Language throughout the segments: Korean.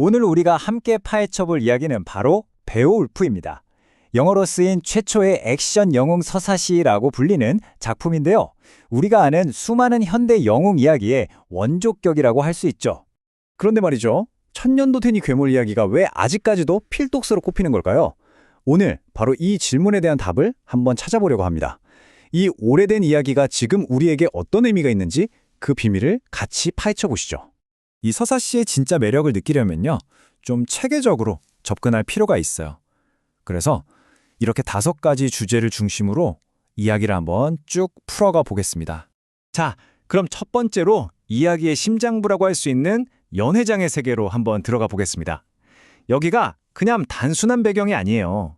오늘 우리가 함께 파헤쳐볼 이야기는 바로 베오울프입니다. 영어로 쓰인 최초의 액션 영웅 서사시라고 불리는 작품인데요. 우리가 아는 수많은 현대 영웅 이야기의 원조격이라고 할 수 있죠. 그런데 말이죠. 천년도 된 이 괴물 이야기가 왜 아직까지도 필독서로 꼽히는 걸까요? 오늘 바로 이 질문에 대한 답을 한번 찾아보려고 합니다. 이 오래된 이야기가 지금 우리에게 어떤 의미가 있는지 그 비밀을 같이 파헤쳐 보시죠. 이 서사 씨의 진짜 매력을 느끼려면요, 좀 체계적으로 접근할 필요가 있어요. 그래서 이렇게 5가지 주제를 중심으로 이야기를 한번 쭉 풀어가 보겠습니다. 자, 그럼 첫 번째로 이야기의 심장부라고 할 수 있는 연회장의 세계로 한번 들어가 보겠습니다. 여기가 그냥 단순한 배경이 아니에요.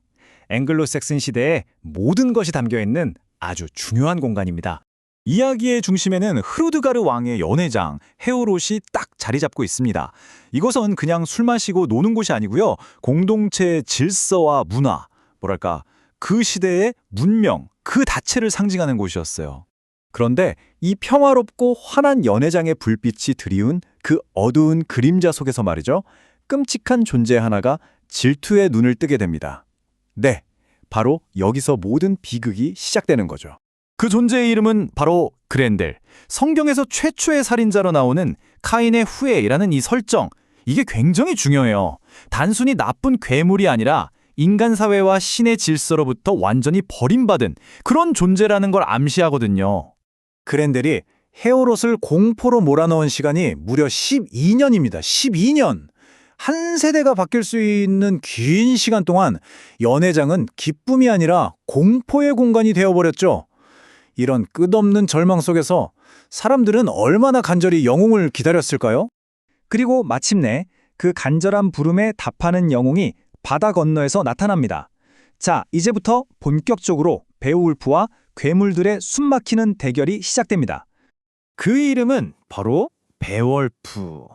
앵글로색슨 시대의 모든 것이 담겨있는 아주 중요한 공간입니다. 이야기의 중심에는 흐르드가르 왕의 연회장, 헤오롯이 딱 자리 잡고 있습니다. 이곳은 그냥 술 마시고 노는 곳이 아니고요. 공동체의 질서와 문화, 뭐랄까, 그 시대의 문명, 그 자체를 상징하는 곳이었어요. 그런데 이 평화롭고 환한 연회장의 불빛이 드리운 그 어두운 그림자 속에서 말이죠. 끔찍한 존재 하나가 질투의 눈을 뜨게 됩니다. 네, 바로 여기서 모든 비극이 시작되는 거죠. 그 존재의 이름은 바로 그렌델. 성경에서 최초의 살인자로 나오는 카인의 후예라는 이 설정, 이게 굉장히 중요해요. 단순히 나쁜 괴물이 아니라 인간 사회와 신의 질서로부터 완전히 버림받은 그런 존재라는 걸 암시하거든요. 그렌델이 헤오롯을 공포로 몰아넣은 시간이 무려 12년입니다. 12년! 한 세대가 바뀔 수 있는 긴 시간 동안 연회장은 기쁨이 아니라 공포의 공간이 되어버렸죠. 이런 끝없는 절망 속에서 사람들은 얼마나 간절히 영웅을 기다렸을까요? 그리고 마침내 그 간절한 부름에 답하는 영웅이 바다 건너에서 나타납니다. 자, 이제부터 본격적으로 베오울프와 괴물들의 숨막히는 대결이 시작됩니다. 그 이름은 바로 베월프.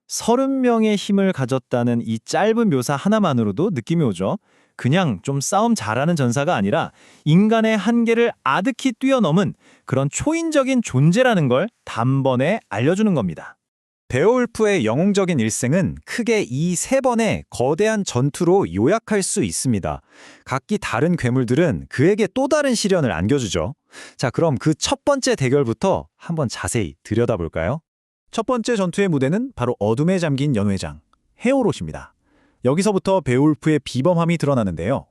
30명의 힘을 가졌다는 이 짧은 묘사 하나만으로도 느낌이 오죠. 그냥 좀 싸움 잘하는 전사가 아니라 인간의 한계를 아득히 뛰어넘은 그런 초인적인 존재라는 걸 단번에 알려주는 겁니다. 베오울프의 영웅적인 일생은 크게 이 3번의 거대한 전투로 요약할 수 있습니다. 각기 다른 괴물들은 그에게 또 다른 시련을 안겨주죠. 자, 그럼 그 첫 번째 대결부터 한번 자세히 들여다볼까요? 첫 번째 전투의 무대는 바로 어둠에 잠긴 연회장, 헤오롯입니다. 여기서부터 베오울프의 비범함이 드러나는데요.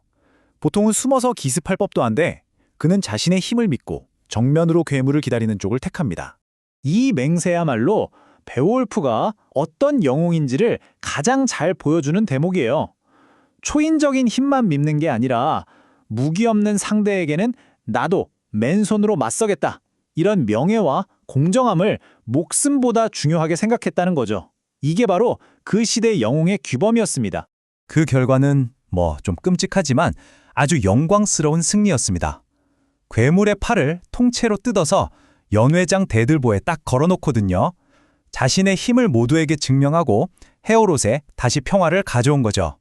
보통은 숨어서 기습할 법도 한데 그는 자신의 힘을 믿고 정면으로 괴물을 기다리는 쪽을 택합니다. 이 맹세야말로 베오울프가 어떤 영웅인지를 가장 잘 보여주는 대목이에요. 초인적인 힘만 믿는 게 아니라 무기 없는 상대에게는 나도 맨손으로 맞서겠다. 이런 명예와 공정함을 목숨보다 중요하게 생각했다는 거죠. 이게 바로 그 시대 영웅의 규범이었습니다. 그 결과는 좀 끔찍하지만 아주 영광스러운 승리였습니다. 괴물의 팔을 통째로 뜯어서 연회장 대들보에 딱 걸어놓거든요. 자신의 힘을 모두에게 증명하고 헤오롯에 다시 평화를 가져온 거죠.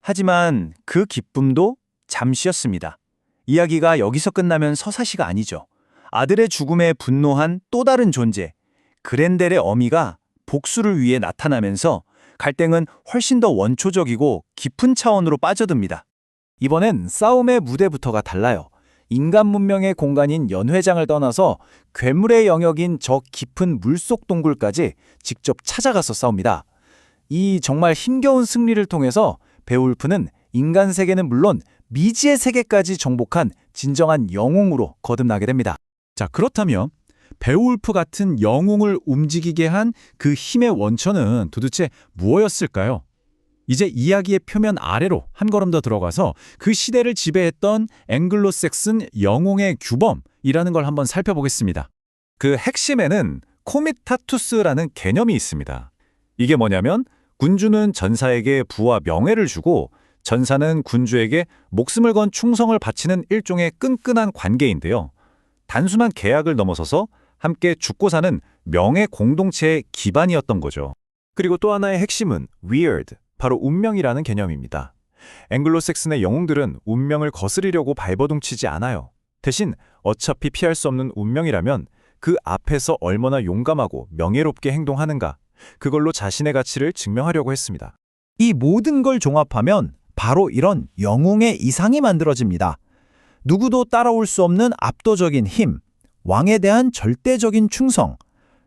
하지만 그 기쁨도 잠시였습니다. 이야기가 여기서 끝나면 서사시가 아니죠. 아들의 죽음에 분노한 또 다른 존재, 그렌델의 어미가 복수를 위해 나타나면서 갈등은 훨씬 더 원초적이고 깊은 차원으로 빠져듭니다. 이번엔 싸움의 무대부터가 달라요. 인간 문명의 공간인 연회장을 떠나서 괴물의 영역인 저 깊은 물속 동굴까지 직접 찾아가서 싸웁니다. 이 정말 힘겨운 승리를 통해서 베오울프는 인간 세계는 물론 미지의 세계까지 정복한 진정한 영웅으로 거듭나게 됩니다. 자, 그렇다면 베오울프 같은 영웅을 움직이게 한 그 힘의 원천은 도대체 무엇이었을까요? 이제 이야기의 표면 아래로 한 걸음 더 들어가서 그 시대를 지배했던 앵글로색슨 영웅의 규범이라는 걸 한번 살펴보겠습니다. 그 핵심에는 코미타투스라는 개념이 있습니다. 이게 뭐냐면 군주는 전사에게 부와 명예를 주고 전사는 군주에게 목숨을 건 충성을 바치는 일종의 끈끈한 관계인데요. 단순한 계약을 넘어서서 함께 죽고 사는 명예 공동체의 기반이었던 거죠. 그리고 또 하나의 핵심은 weird, 바로 운명이라는 개념입니다. 앵글로색슨의 영웅들은 운명을 거스르려고 발버둥치지 않아요. 대신 어차피 피할 수 없는 운명이라면 그 앞에서 얼마나 용감하고 명예롭게 행동하는가, 그걸로 자신의 가치를 증명하려고 했습니다. 이 모든 걸 종합하면 바로 이런 영웅의 이상이 만들어집니다. 누구도 따라올 수 없는 압도적인 힘, 왕에 대한 절대적인 충성,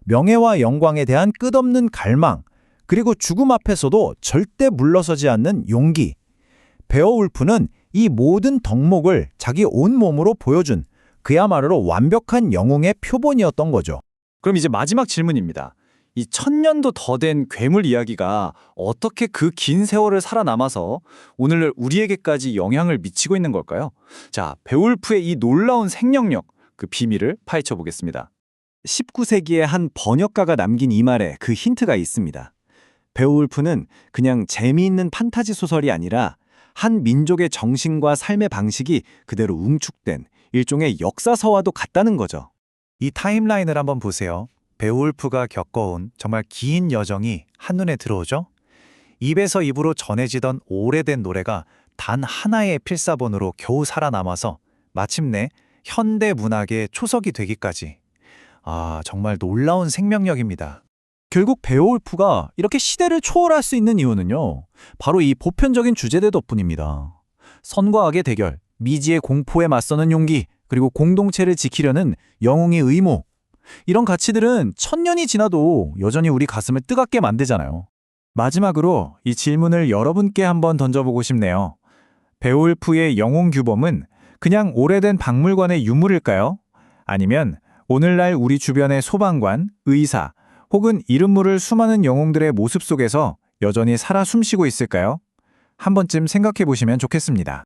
명예와 영광에 대한 끝없는 갈망, 그리고 죽음 앞에서도 절대 물러서지 않는 용기. 베어울프는 이 모든 덕목을 자기 온몸으로 보여준 그야말로 완벽한 영웅의 표본이었던 거죠. 그럼 이제 마지막 질문입니다. 이 1000년도 더 된 괴물 이야기가 어떻게 그 긴 세월을 살아남아서 오늘날 우리에게까지 영향을 미치고 있는 걸까요? 자, 베올프의 이 놀라운 생명력, 그 비밀을 파헤쳐 보겠습니다. 19세기의 한 번역가가 남긴 이 말에 그 힌트가 있습니다. 베올프는 그냥 재미있는 판타지 소설이 아니라 한 민족의 정신과 삶의 방식이 그대로 응축된 일종의 역사서와도 같다는 거죠. 이 타임라인을 한번 보세요. 베오울프가 겪어온 정말 긴 여정이 한눈에 들어오죠? 입에서 입으로 전해지던 오래된 노래가 단 하나의 필사본으로 겨우 살아남아서 마침내 현대 문학의 초석이 되기까지. 정말 놀라운 생명력입니다. 결국 베오울프가 이렇게 시대를 초월할 수 있는 이유는요, 바로 이 보편적인 주제들 덕분입니다. 선과 악의 대결, 미지의 공포에 맞서는 용기, 그리고 공동체를 지키려는 영웅의 의무. 이런 가치들은 1000년이 지나도 여전히 우리 가슴을 뜨겁게 만들잖아요. 마지막으로 이 질문을 여러분께 한번 던져보고 싶네요. 베올프의 영웅 규범은 그냥 오래된 박물관의 유물일까요? 아니면 오늘날 우리 주변의 소방관, 의사, 혹은 이름 모를 수많은 영웅들의 모습 속에서 여전히 살아 숨쉬고 있을까요? 한 번쯤 생각해 보시면 좋겠습니다.